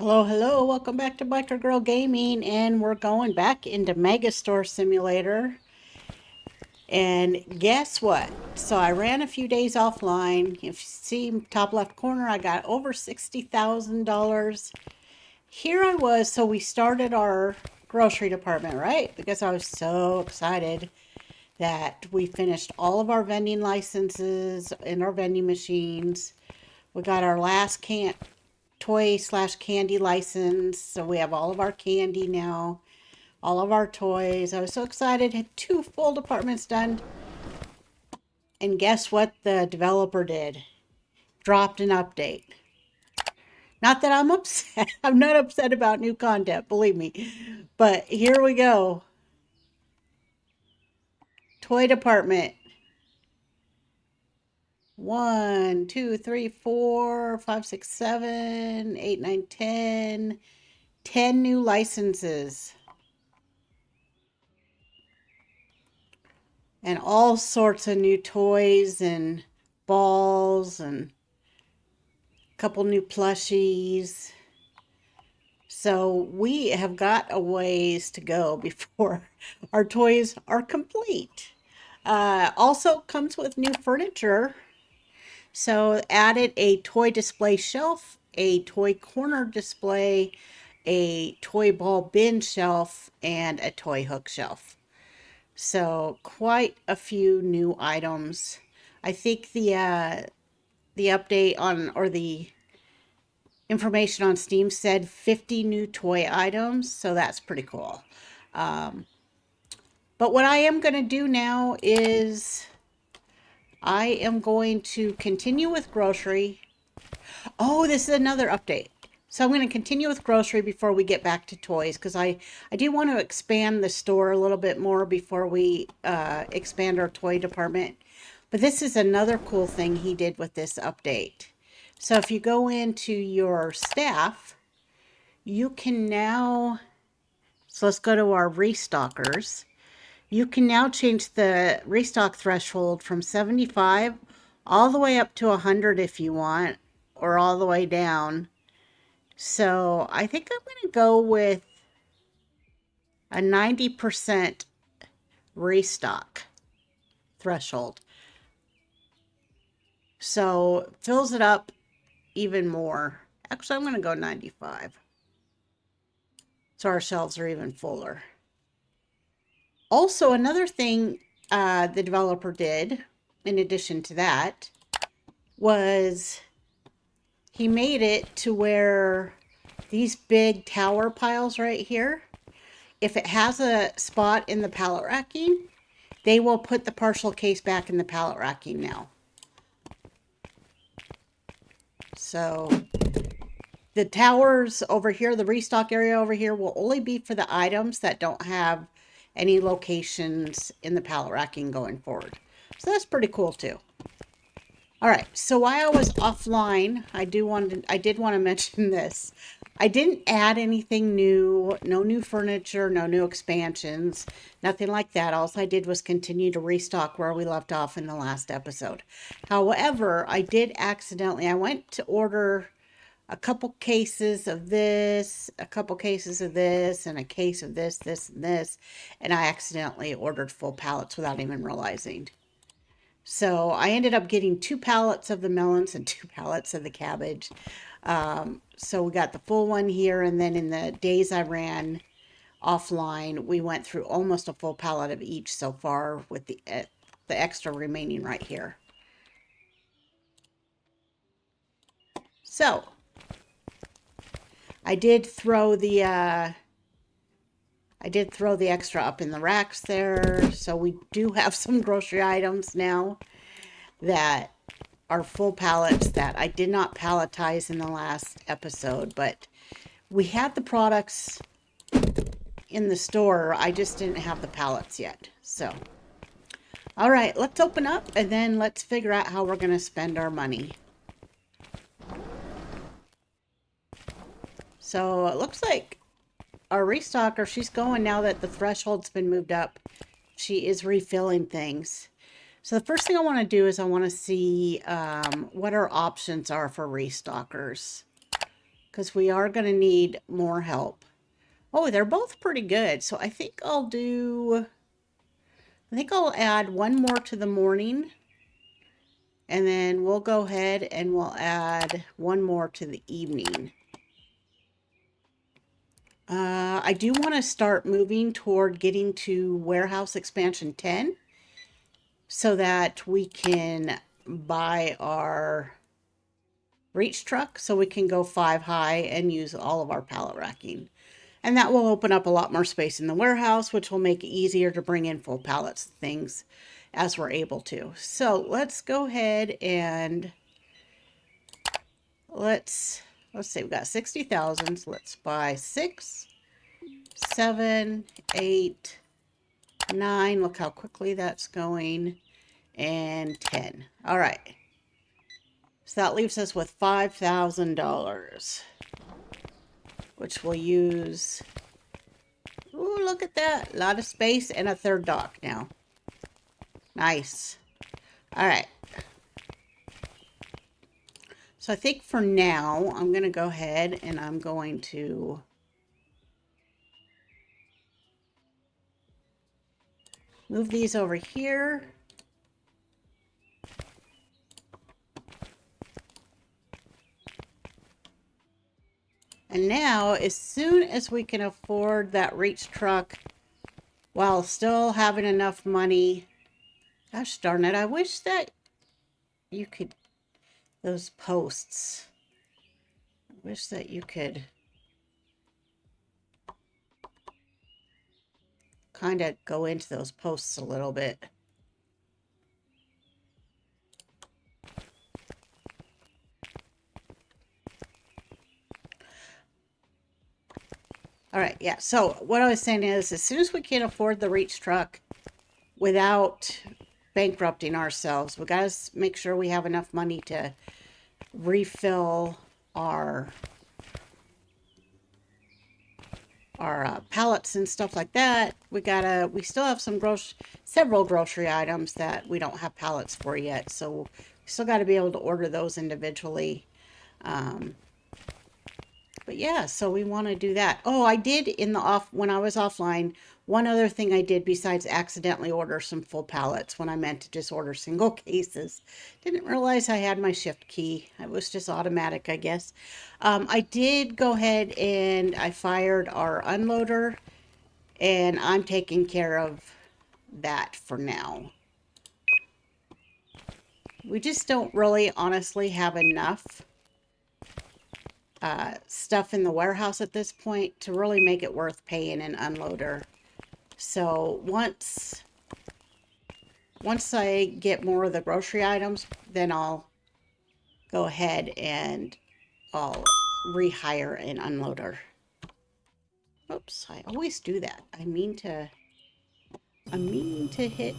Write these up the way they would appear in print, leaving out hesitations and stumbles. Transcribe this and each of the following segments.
Hello, hello. Welcome back to Biker Girl Gaming, and we're going back into Megastore Simulator. And guess what? So I ran a few days offline. If you see top left corner, I got over $60,000. Here I was, so we started our grocery department, right? Because I was so excited that we finished all of our vending licenses and our vending machines. We got our last toy slash candy license. So we have all of our candy now, all of our toys. I was so excited. Had two full departments done. And guess what the developer did? Dropped an update. Not that I'm upset. I'm not upset about new content, believe me. But here we go. Toy department. 1, 2, 3, 4, 5, 6, 7, 8, 9, 10. 10 new licenses. And all sorts of new toys and balls and a couple new plushies. So we have got a ways to go before our toys are complete. Also comes with new furniture. So added a toy display shelf, a toy corner display, a toy ball bin shelf, and a toy hook shelf. So quite a few new items. I think the update on or the information on Steam said 50 new toy items, so that's pretty cool. Um, but what I am going to do now is I am going to continue with grocery. Oh, this is another update. So I'm going to continue with grocery before we get back to toys because I do want to expand the store a little bit more before we expand our toy department. But this is another cool thing he did with this update. So if you go into your staff, you can now, so let's go to our restockers. You can now change the restock threshold from 75 all the way up to 100 if you want, or all the way down. So I think I'm going to go with a 90% restock threshold. So fills it up even more. Actually, I'm going to go 95. So our shelves are even fuller. Also, another thing the developer did, in addition to that, was he made it to where these big tower piles right here, if it has a spot in the pallet racking, they will put the partial case back in the pallet racking now. So the towers over here, the restock area over here, will only be for the items that don't have any locations in the pallet racking going forward. So that's pretty cool too. All right, so while I was offline, I did want to mention this. I didn't add anything new, no new furniture, no new expansions, nothing like that. All I did was continue to restock where we left off in the last episode. However, I went to order a couple cases of this, a couple cases of this, and a case of this, this, and this, and I accidentally ordered full pallets without even realizing. So I ended up getting 2 pallets of the melons and 2 pallets of the cabbage. So we got the full one here, and then in the days I ran offline, we went through almost a full pallet of each so far, with the extra remaining right here. So I did throw the extra up in the racks there. So we do have some grocery items now that are full pallets that I did not palletize in the last episode, but we had the products in the store. I just didn't have the pallets yet. So, all right, let's open up and then let's figure out how we're going to spend our money. So it looks like our restocker, she's going now that the threshold's been moved up. She is refilling things. So the first thing I want to do is I want to see what our options are for restockers. because we are going to need more help. Oh, they're both pretty good. So I think I'll add one more to the morning, and then we'll go ahead and we'll add one more to the evening. I do want to start moving toward getting to warehouse expansion 10 so that we can buy our reach truck so we can go 5 high and use all of our pallet racking. And that will open up a lot more space in the warehouse, which will make it easier to bring in full pallets of things as we're able to. So let's go ahead and let's say we've got 60,000. So let's buy 6, 7, 8, 9. Look how quickly that's going. And 10. All right. So that leaves us with $5,000, which we'll use. Ooh, look at that. A lot of space and a third dock now. Nice. All right. So I think for now, I'm going to go ahead and I'm going to move these over here. And now, as soon as we can afford that reach truck while still having enough money, gosh darn it, I wish that you could, those posts, I wish that you could kind of go into those posts a little bit. All right, yeah. So what I was saying is, as soon as we can afford the reach truck without bankrupting ourselves, we got to make sure we have enough money to refill our pallets and stuff like that. We still have several grocery items that we don't have pallets for yet, so we still got to be able to order those individually. But yeah, so we want to do that. Oh, I did when I was offline, one other thing I did besides accidentally order some full pallets when I meant to just order single cases. Didn't realize I had my shift key. It was just automatic, I guess. I did go ahead and I fired our unloader, and I'm taking care of that for now. We just don't really honestly have enough stuff in the warehouse at this point to really make it worth paying an unloader. So once I get more of the grocery items, then I'll go ahead and I'll rehire an unloader. Oops, I always do that. I mean to hit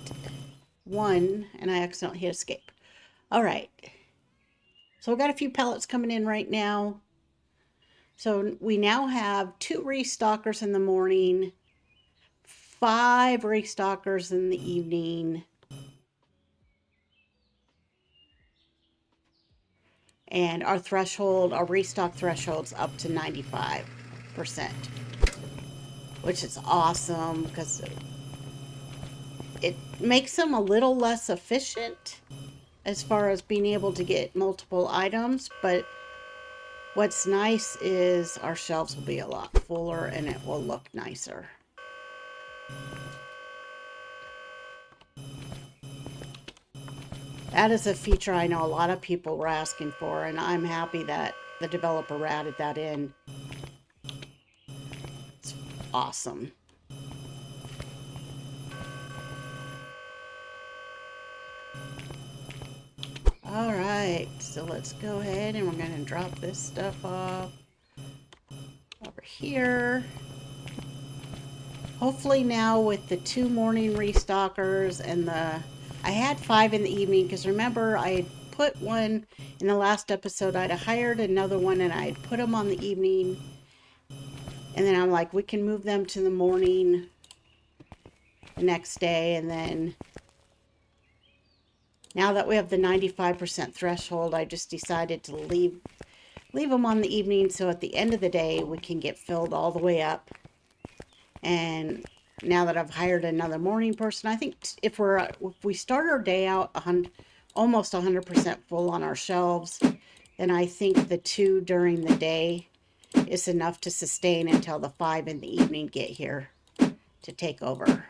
1 and I accidentally hit escape. All right. So we've got a few pallets coming in right now. So we now have 2 restockers in the morning, 5 restockers in the evening, and our restock threshold's up to 95%, which is awesome because it makes them a little less efficient as far as being able to get multiple items, but what's nice is our shelves will be a lot fuller and it will look nicer. That is a feature I know a lot of people were asking for, and I'm happy that the developer added that in. It's awesome. All right, so let's go ahead and we're going to drop this stuff off over here. Hopefully now with the 2 morning restockers and I had 5 in the evening, because remember I had put one in the last episode. I'd hired another one and I'd put them on the evening, and then I'm like, we can move them to the morning the next day. And then now that we have the 95% threshold, I just decided to leave leave them on the evening so at the end of the day we can get filled all the way up. And now that I've hired another morning person, I think if we start our day out almost 100% full on our shelves, then I think the 2 during the day is enough to sustain until the 5 in the evening get here to take over.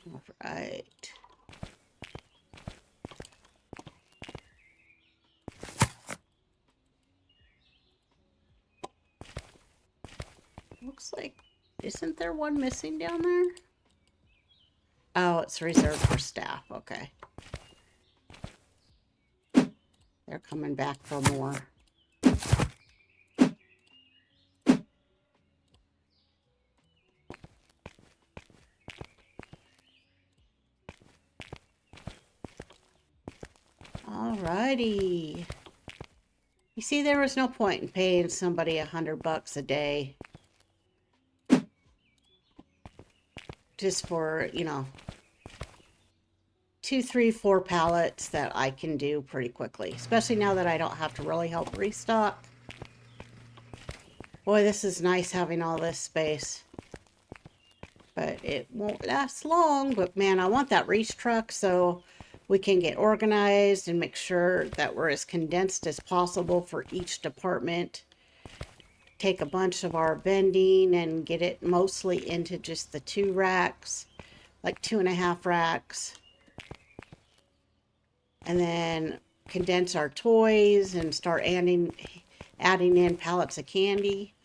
All right. Looks like, isn't there one missing down there? Oh, it's reserved for staff. Okay. They're coming back for more. Alrighty. You see, there was no point in paying somebody $100 a day just for, 2, 3, 4 pallets that I can do pretty quickly, especially now that I don't have to really help restock. Boy, this is nice having all this space, but it won't last long. But man, I want that reach truck so we can get organized and make sure that we're as condensed as possible for each department. Take a bunch of our vending and get it mostly into just the 2 racks, like 2.5 racks. And then condense our toys and start adding in pallets of candy.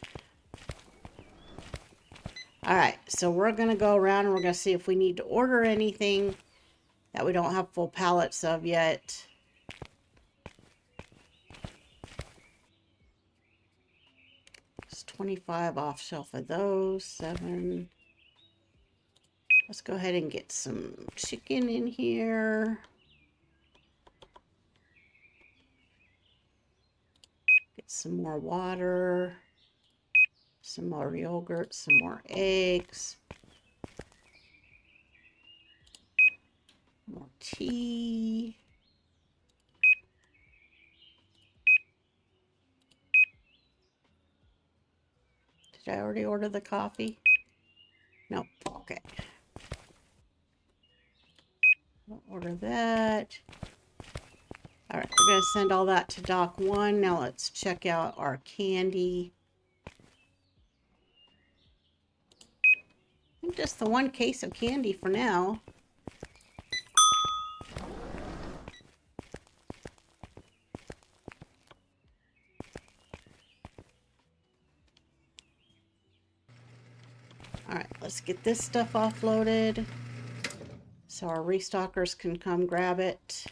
All right, so we're going to go around and we're going to see if we need to order anything that we don't have full pallets of yet. It's 25 off shelf of those, 7. Let's go ahead and get some chicken in here. Get some more water, some more yogurt, some more eggs, more tea. Did I already order the coffee? Nope. Okay. I'll order that. All right, we're going to send all that to Dock 1. Now let's check out our candy. I think just the 1 case of candy for now. All right, let's get this stuff offloaded so our restockers can come grab it.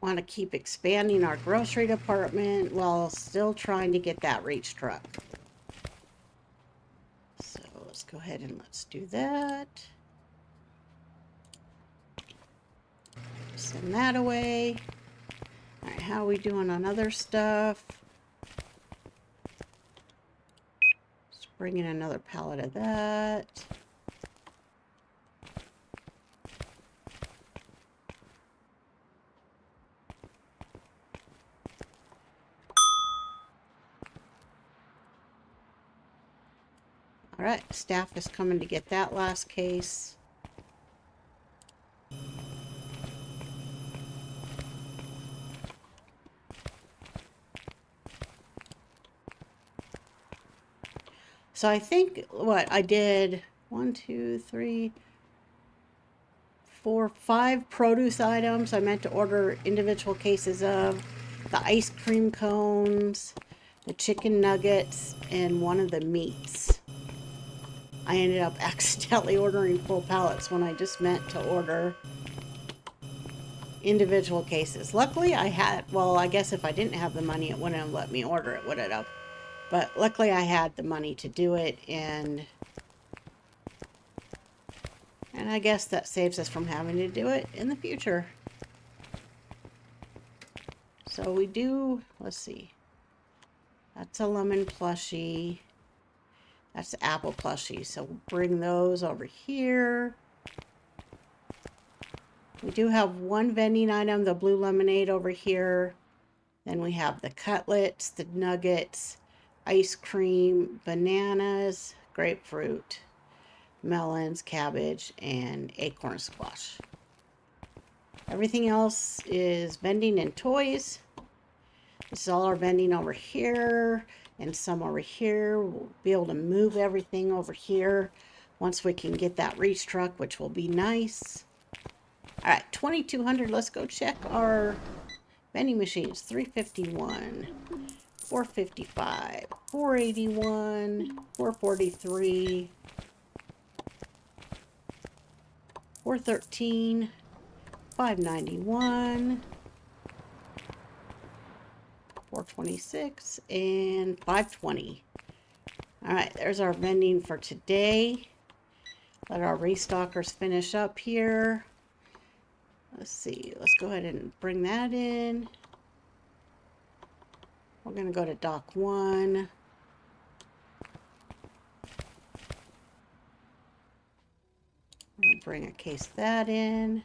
Want to keep expanding our grocery department while still trying to get that reach truck. So let's go ahead and let's do that. Send that away. All right, how are we doing on other stuff? Let's bring in another pallet of that. All right, staff is coming to get that last case. So I think what I did, 1, 2, 3, 4, 5 produce items I meant to order individual cases of. The ice cream cones, the chicken nuggets, and one of the meats. I ended up accidentally ordering full pallets when I just meant to order individual cases. Luckily I had, well, I guess if I didn't have the money, it wouldn't have let me order it, would it have? But luckily I had the money to do it, and I guess that saves us from having to do it in the future. So we do, let's see. That's a lemon plushie. That's the apple plushie. So we'll bring those over here. We do have one vending item, the blue lemonade over here. Then we have the cutlets, the nuggets, ice cream, bananas, grapefruit, melons, cabbage, and acorn squash. Everything else is vending and toys. This is all our vending over here and some over here. We'll be able to move everything over here once we can get that reach truck, which will be nice. All right, 2,200. Let's go check our vending machines. 351, 455, 481, 443, 413, 591, 426, and 520. All right, there's our vending for today. Let our restockers finish up here. Let's see, let's go ahead and bring that in. We're going to go to dock 1. I'm going to bring a case of that in.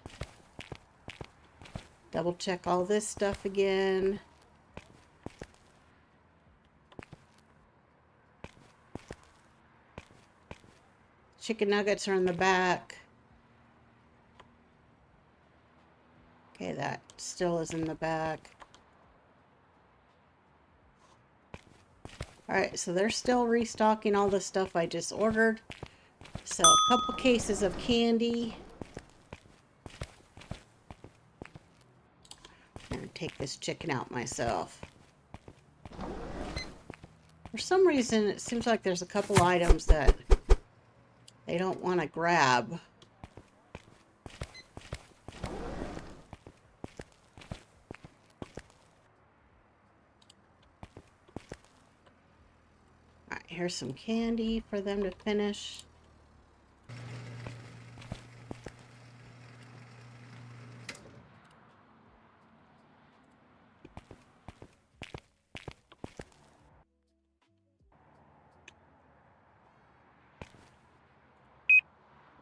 Double check all this stuff again. Chicken nuggets are in the back. Okay, that still is in the back. Alright, so they're still restocking all the stuff I just ordered. So a couple cases of candy. I'm going to take this chicken out myself. For some reason, it seems like there's a couple items that they don't want to grab. Alright, here's some candy for them to finish.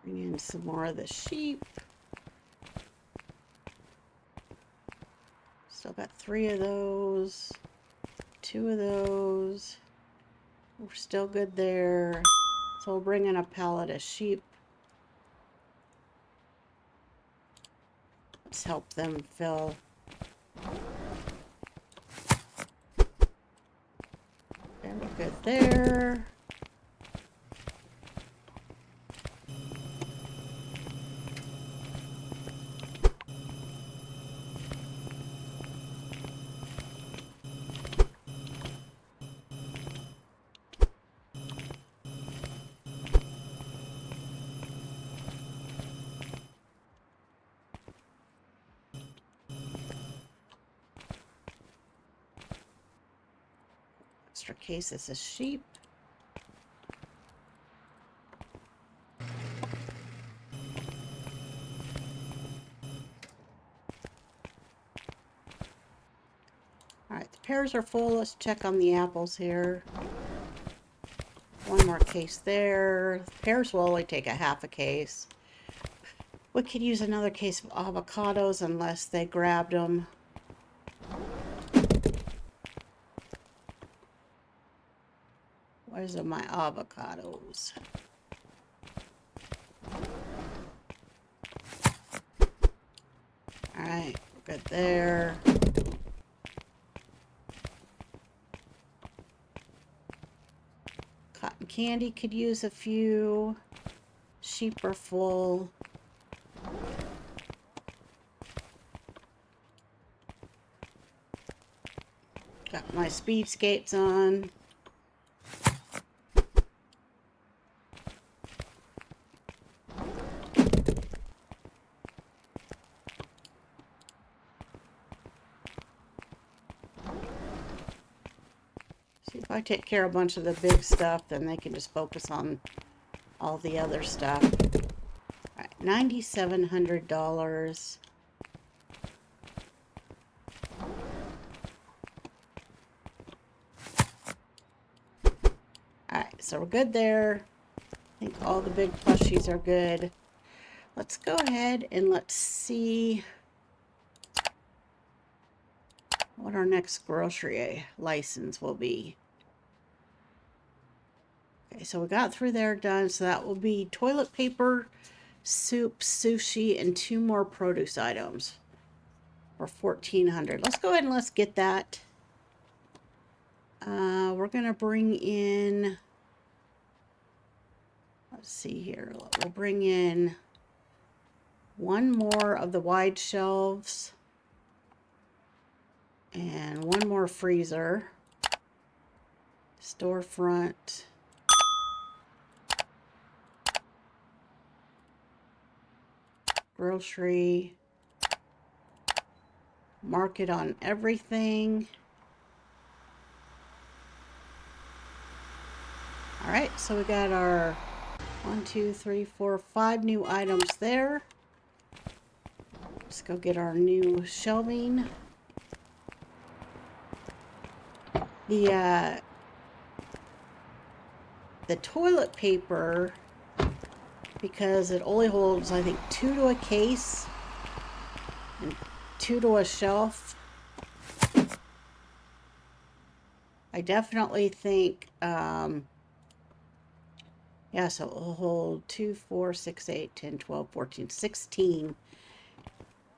Bring in some more of the sheep. Still got 3 of those, 2 of those. We're still good there. So we'll bring in a pallet of sheep. Let's help them fill. Very good there. Extra cases of sheep. Alright, the pears are full. Let's check on the apples here. One more case there. The pears will only take a half a case. We could use another case of avocados unless they grabbed them. Where's my avocados? Alright, we're good there. Cotton candy could use a few. Sheep are full. Got my speed skates on. See, if I take care of a bunch of the big stuff, then they can just focus on all the other stuff. All right, $9,700. Alright, so we're good there. I think all the big plushies are good. Let's go ahead and let's see what our next grocery license will be. Okay, so we got through there done. So that will be toilet paper, soup, sushi, and 2 more produce items for $1,400. Let's go ahead and let's get that. We're going to bring in, let's see here. We'll bring in 1 more of the wide shelves and 1 more freezer. Storefront. Grocery. Market on everything. Alright, so we got our 1, 2, 3, 4, 5 new items there. Let's go get our new shelving. The toilet paper, because it only holds, I think, 2 to a case and 2 to a shelf. I definitely think, yeah, so it will hold 2, 4, 6, 8, 10, 12, 14, 16.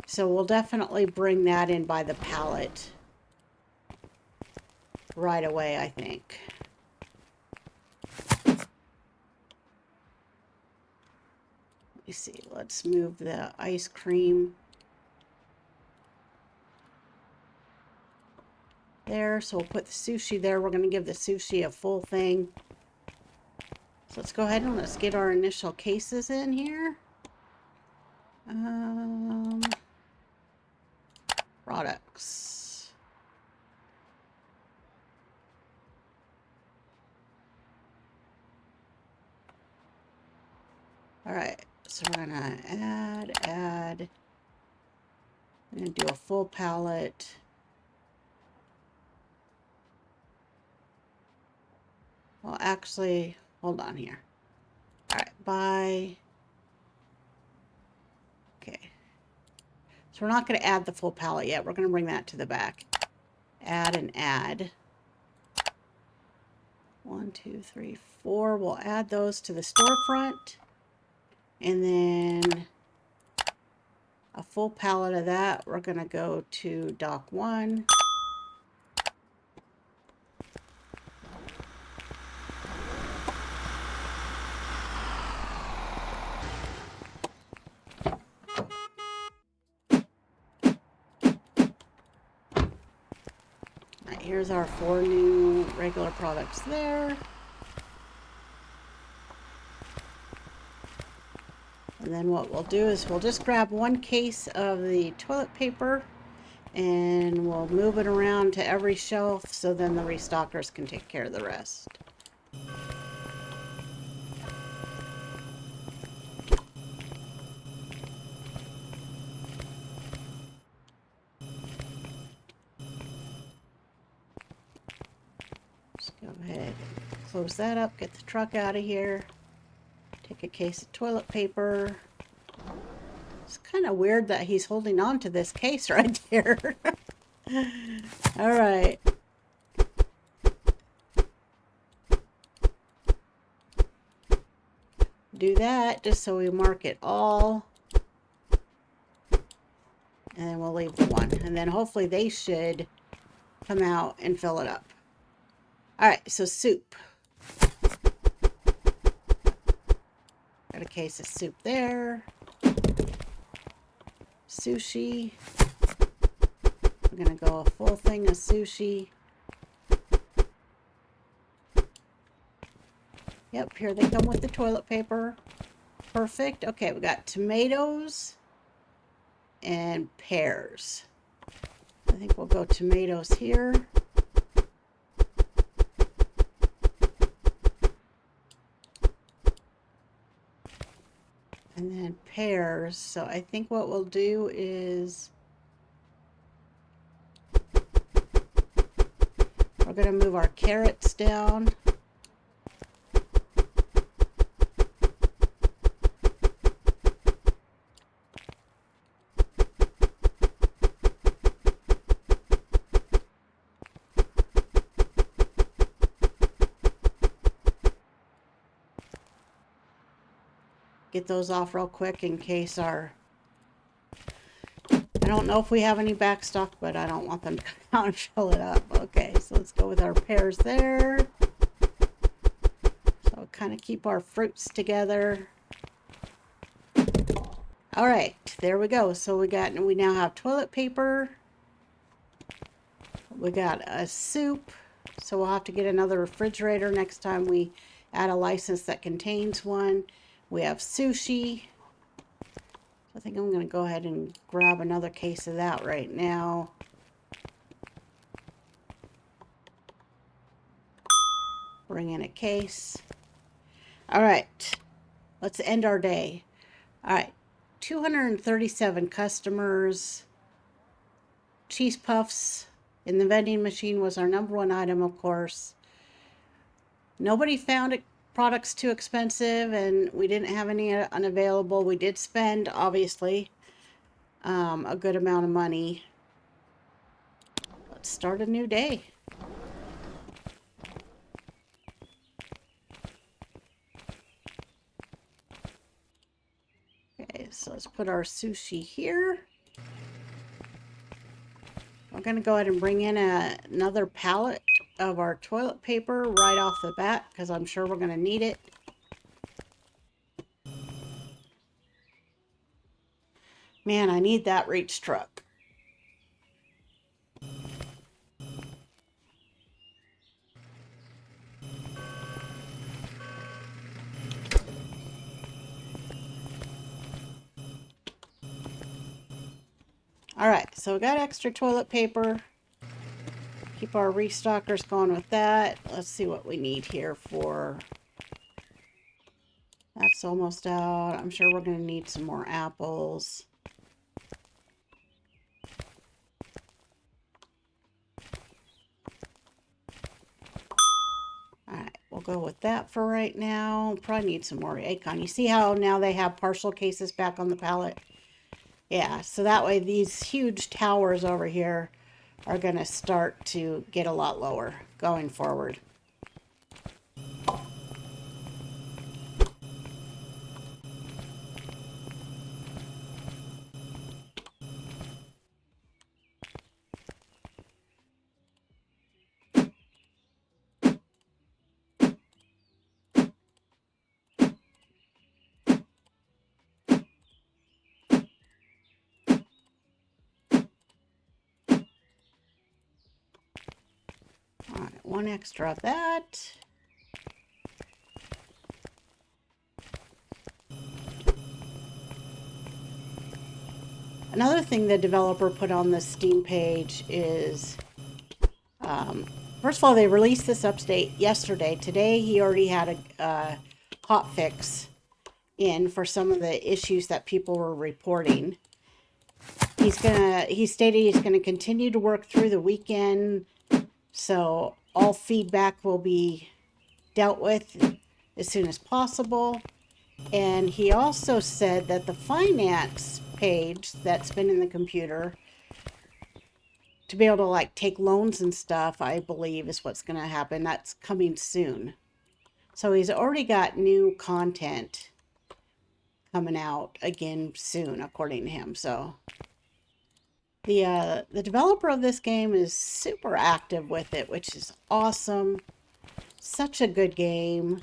So we'll definitely bring that in by the pallet right away, I think. Let me see, let's move the ice cream there. So we'll put the sushi there. We're going to give the sushi a full thing. So let's go ahead and let's get our initial cases in here. Products. All right, so we're gonna add. I'm gonna do a full palette. Well, actually, hold on here. All right, buy. Okay. So we're not going to add the full palette yet. We're going to bring that to the back. Add and add. 1, 2, 3, 4. We'll add those to the storefront. And then a full palette of that. We're going to go to dock 1. Here's our 4 new regular products there. And then what we'll do is we'll just grab 1 case of the toilet paper and we'll move it around to every shelf so then the restockers can take care of the rest. Go ahead, close that up, get the truck out of here, take a case of toilet paper. It's kind of weird that he's holding on to this case right there. All right. Do that just so we mark it all. And then we'll leave the 1. And then hopefully they should come out and fill it up. Alright, so soup. Got a case of soup there. Sushi. I'm going to go a full thing of sushi. Yep, here they come with the toilet paper. Perfect. Okay, we got tomatoes and pears. I think we'll go tomatoes here. And then pears. So I think what we'll do is we're going to move our carrots down. Get those off real quick in case I don't know if we have any back stock, but I don't want them to come out and fill it up. Okay, so let's go with our pears there. So kind of keep our fruits together. All right, there we go. So we now have toilet paper. We got a soup. So we'll have to get another refrigerator next time we add a license that contains one. We have sushi. I think I'm going to go ahead and grab another case of that right now. Bring in a case. All right, let's end our day. All right, 237 customers. Cheese puffs in the vending machine was our #1 item, of course. Nobody found it. Products too expensive, and we didn't have any unavailable. We did spend, obviously, a good amount of money. Let's start a new day. Okay, so let's put our sushi here. We're going to go ahead and bring in another pallet of our toilet paper right off the bat, because I'm sure we're going to need it. Man, I need that reach truck. All right, so we got extra toilet paper. Keep our restockers going with that. Let's see what we need here for... That's almost out. I'm sure we're going to need some more apples. Alright, we'll go with that for right now. Probably need some more Acon. You see how now they have partial cases back on the pallet? Yeah, so that way these huge towers over here are going to start to get a lot lower going forward. Alright, one extra of that. Another thing the developer put on the Steam page is, first of all, they released this update yesterday. Today, he already had a hot fix in for some of the issues that people were reporting. He stated he's gonna continue to work through the weekend, so all feedback will be dealt with as soon as possible. And he also said that the finance page that's been in the computer to be able to like take loans and stuff, I believe is what's going to happen. That's coming soon. So he's already got new content coming out again soon, according to him. So the developer of this game is super active with it, which is awesome. Such a good game.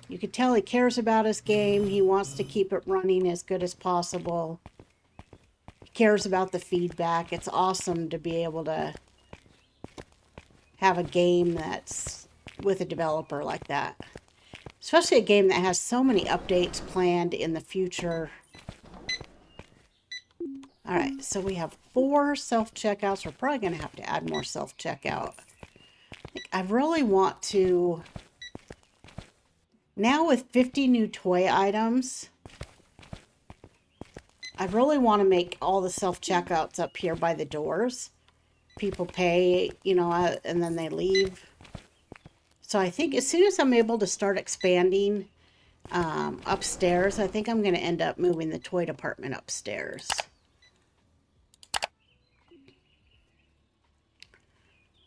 You could tell he cares about his game. He wants to keep it running as good as possible. He cares about the feedback. It's awesome to be able to have a game that's with a developer like that. Especially a game that has so many updates planned in the future. All right, so we have 4 self-checkouts. We're probably going to have to add more self-checkout. I really want to, now with 50 new toy items, I really want to make all the self-checkouts up here by the doors. People pay, you know, and then they leave. So I think as soon as I'm able to start expanding upstairs, I think I'm going to end up moving the toy department upstairs.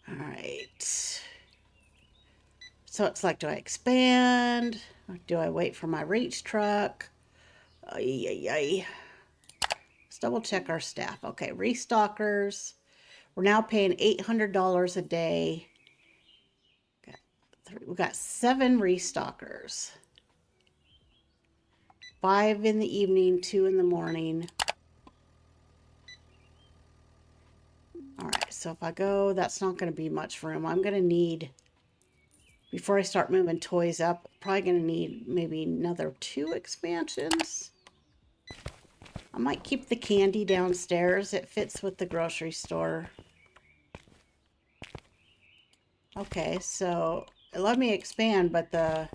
All right. So it's like, do I expand? Or do I wait for my reach truck? Let's double check our staff. Okay, restockers. We're now paying $800 a day. We got 7 restockers. 5 in the evening, 2 in the morning. All right, so if I go, that's not going to be much room. I'm going to need, before I start moving toys up, probably going to need maybe another 2 expansions. I might keep the candy downstairs. It fits with the grocery store. Okay, so it let me expand, but the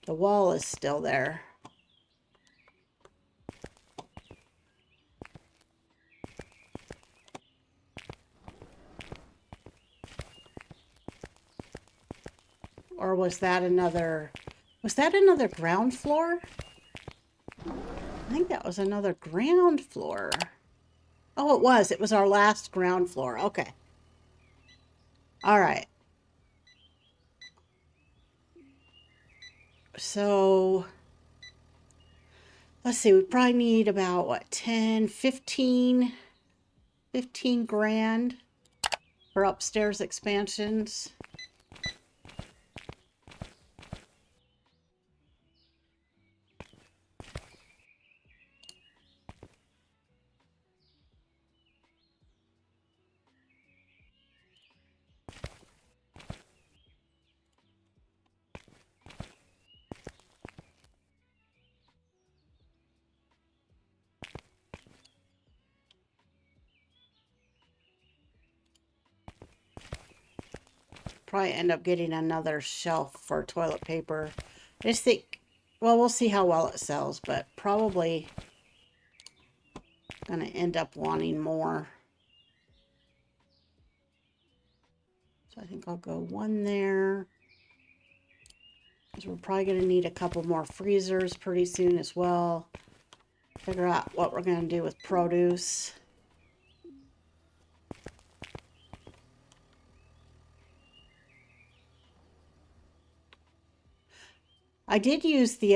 wall is still there. Or was that another ground floor? I think that was another ground floor. Oh, it was. It was our last ground floor. Okay. All right. So, let's see. We probably need about, what, 10, 15 grand for upstairs expansions. Probably end up getting another shelf for toilet paper. I just think, well, we'll see how well it sells, but probably gonna end up wanting more. So I think I'll go 1 there. Because we're probably gonna need a couple more freezers pretty soon as well. Figure out what we're gonna do with produce. I did use the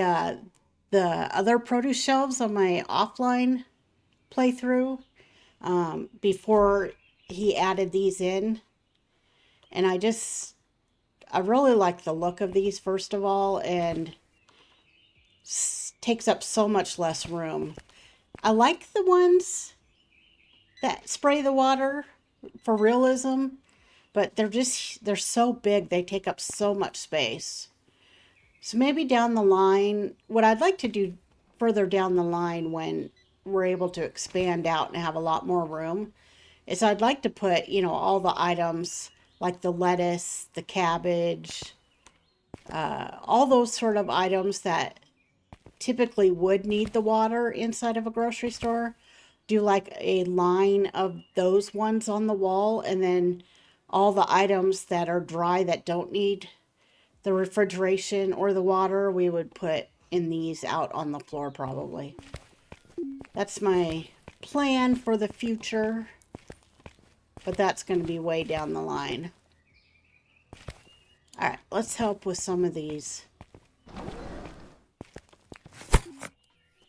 other produce shelves on my offline playthrough before he added these in, and I really like the look of these first of all, and takes up so much less room. I like the ones that spray the water for realism, but they're so big, they take up so much space. So maybe down the line, what I'd like to do further down the line when we're able to expand out and have a lot more room is I'd like to put, you know, all the items like the lettuce, the cabbage, all those sort of items that typically would need the water inside of a grocery store. Do like a line of those ones on the wall, and then all the items that are dry that don't need the refrigeration or the water, we would put in these out on the floor probably. That's my plan for the future, but that's going to be way down the line. All right, let's help with some of these.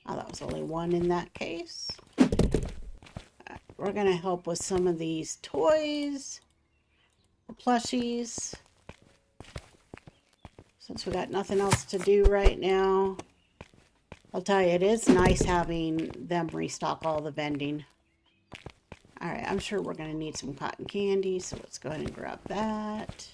Oh, that was only 1 in that case. Right, we're going to help with some of these toys, the plushies. Since we got nothing else to do right now, I'll tell you, it is nice having them restock all the vending. All right, I'm sure we're going to need some cotton candy, so let's go ahead and grab that.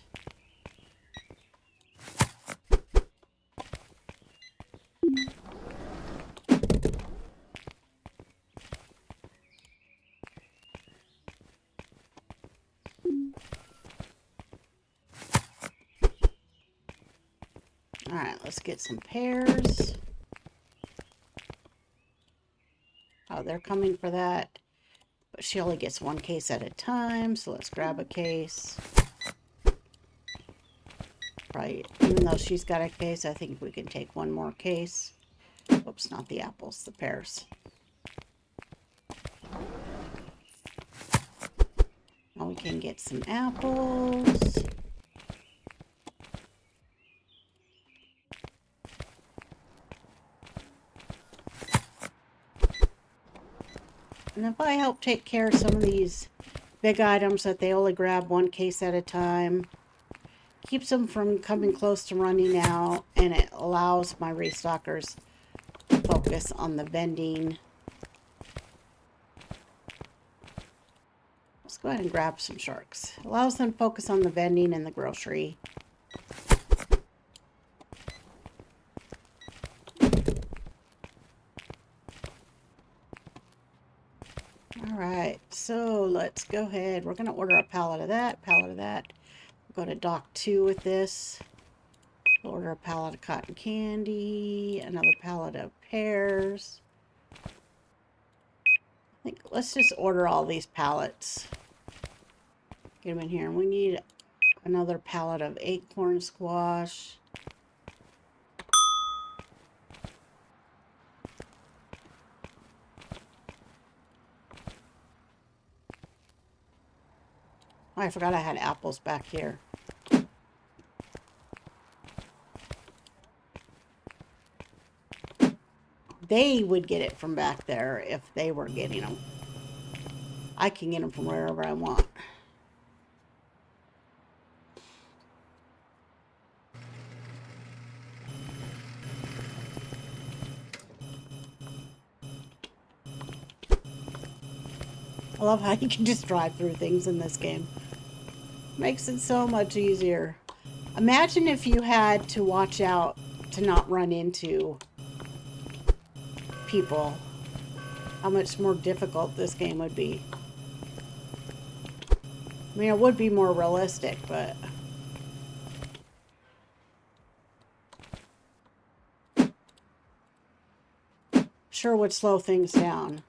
Alright, let's get some pears. Oh, they're coming for that. But she only gets one case at a time, so let's grab a case. Right, even though she's got a case, I think we can take one more case. Oops, not the apples, the pears. Now we can get some apples. And if I help take care of some of these big items that they only grab one case at a time, keeps them from coming close to running out, and it allows my restockers to focus on the vending. Let's go ahead and grab some sharks. Allows them to focus on the vending and the grocery. Alright, so let's go ahead. We're going to order a pallet of that, Go to dock 2 with this. Order a pallet of cotton candy, another pallet of pears. I think let's just order all these pallets. Get them in here. And we need another pallet of acorn squash. Oh, I forgot I had apples back here. They would get it from back there if they were getting them. I can get them from wherever I want. I love how you can just drive through things in this game. Makes it so much easier. Imagine if you had to watch out to not run into people. How much more difficult this game would be. I mean, it would be more realistic, but... sure would slow things down.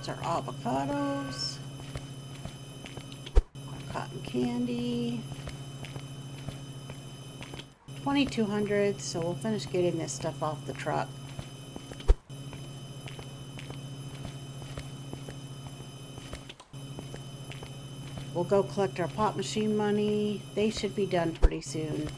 Our avocados, our cotton candy, 2,200, so we'll finish getting this stuff off the truck. We'll go collect our pop machine money. They should be done pretty soon.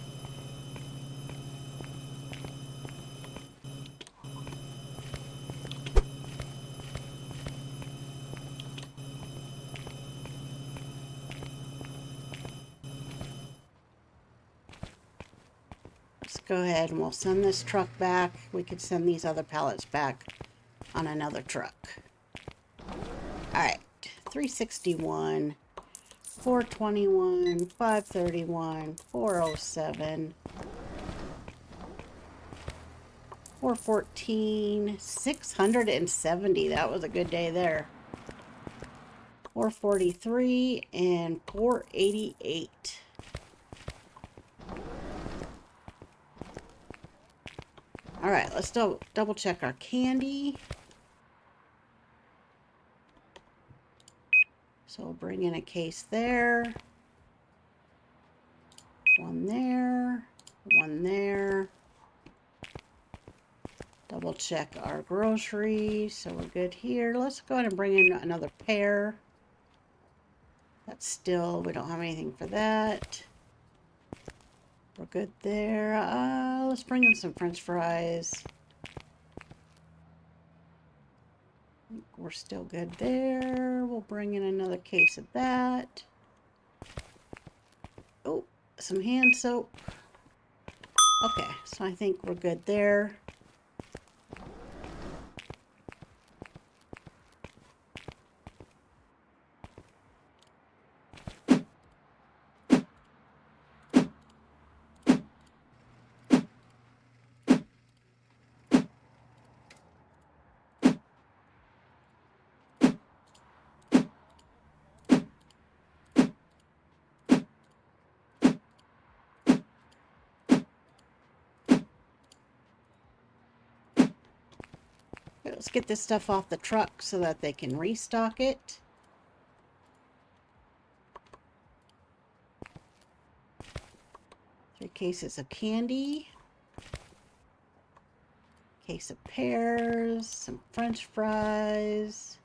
Go ahead and we'll send this truck back. We could send these other pallets back on another truck. Alright, 361, 421, 531, 407, 414, 670. That was a good day there. 443 and 488. All right, let's double check our candy. So we'll bring in a case there. One there. One there. Double check our groceries. So we're good here. Let's go ahead and bring in another pair. That's still, we don't have anything for that. We're good there. Let's bring in some French fries. We're still good there. We'll bring in another case of that. Oh, some hand soap. Okay, so I think we're good there. Let's get this stuff off the truck so that they can restock it. Three cases of candy. Case of pears. Some French fries.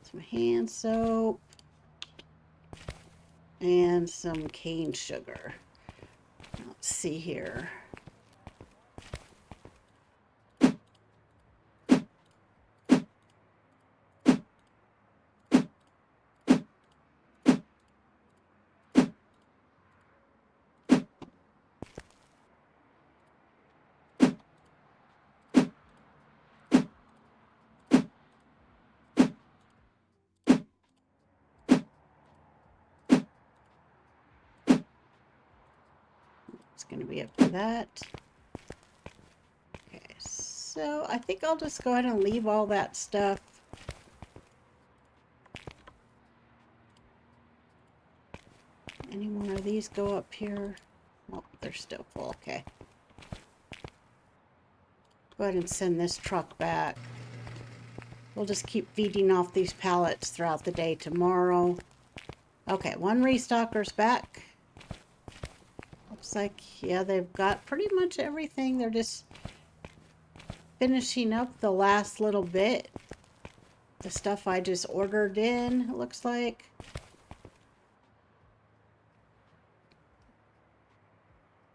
Some hand soap. And some cane sugar. Let's see here. It's going to be up for that. Okay, so I think I'll just go ahead and leave all that stuff. Any more of these go up here? Oh, they're still full. Okay. Go ahead and send this truck back. We'll just keep feeding off these pallets throughout the day tomorrow. Okay, one restocker's back. Looks like, yeah, they've got pretty much everything. They're just finishing up the last little bit. The stuff I just ordered in, it looks like.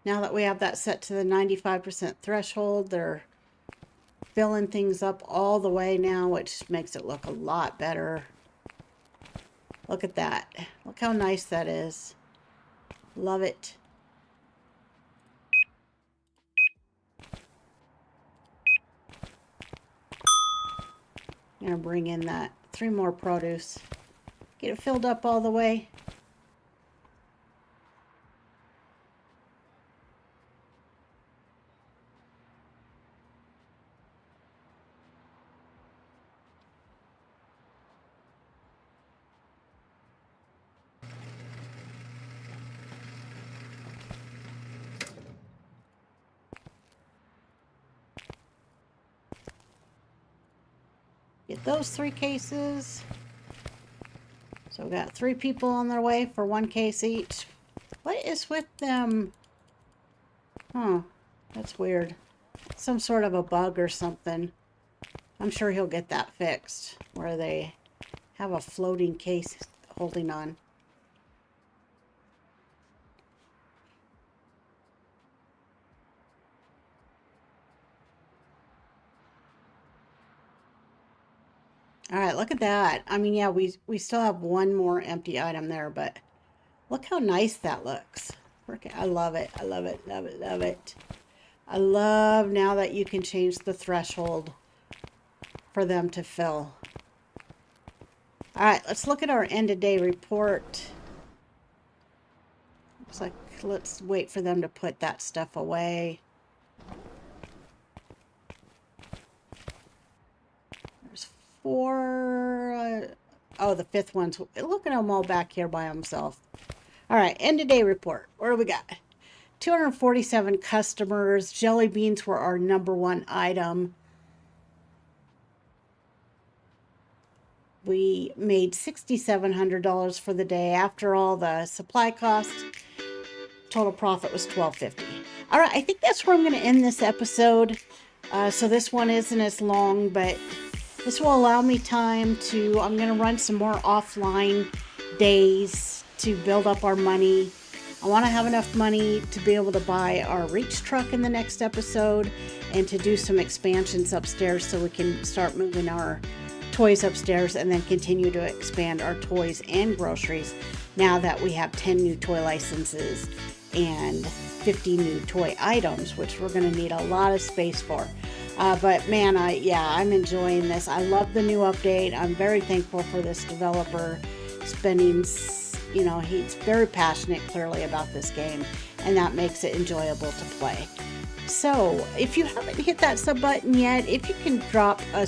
Now that we have that set to the 95% threshold, they're filling things up all the way now, which makes it look a lot better. Look at that. Look how nice that is. Love it. I'm gonna bring in that 3 more produce. Get it filled up all the way. Get those 3 cases. So we got 3 people on their way for 1 case each. What is with them? Huh, that's weird. Some sort of a bug or something. I'm sure he'll get that fixed, where they have a floating case holding on. All right, look at that. I mean, yeah, we still have 1 more empty item there, but look how nice that looks. I love it. I love it. Love it. Love it. I love now that you can change the threshold for them to fill. All right, let's look at our end of day report. Looks like let's wait for them to put that stuff away. There's 4 Oh, the fifth one's, look at him all back here by himself. All right, end of day report. What do we got? 247 customers. Jelly beans were our number one item. We made $6,700 for the day after all the supply costs. Total profit was $12.50. All right, I think that's where I'm going to end this episode. So this one isn't as long, but this will allow me time to, I'm going to run some more offline days to build up our money. I want to have enough money to be able to buy our reach truck in the next episode and to do some expansions upstairs so we can start moving our toys upstairs and then continue to expand our toys and groceries now that we have 10 new toy licenses and 50 new toy items, which we're going to need a lot of space for. But man, I'm enjoying this. I love the new update. I'm very thankful for this developer spending, he's very passionate clearly about this game, and that makes it enjoyable to play. So if you haven't hit that sub button yet, if you can drop a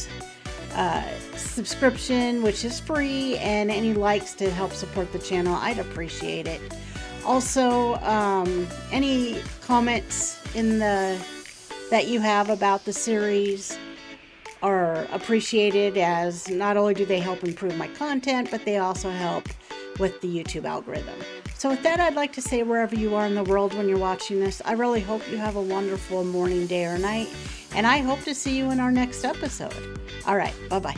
subscription, which is free, and any likes to help support the channel, I'd appreciate it. Also, any comments that you have about the series are appreciated, as not only do they help improve my content, but they also help with the YouTube algorithm. So with that, I'd like to say, wherever you are in the world when you're watching this, I really hope you have a wonderful morning, day, or night, and I hope to see you in our next episode. All right, bye-bye.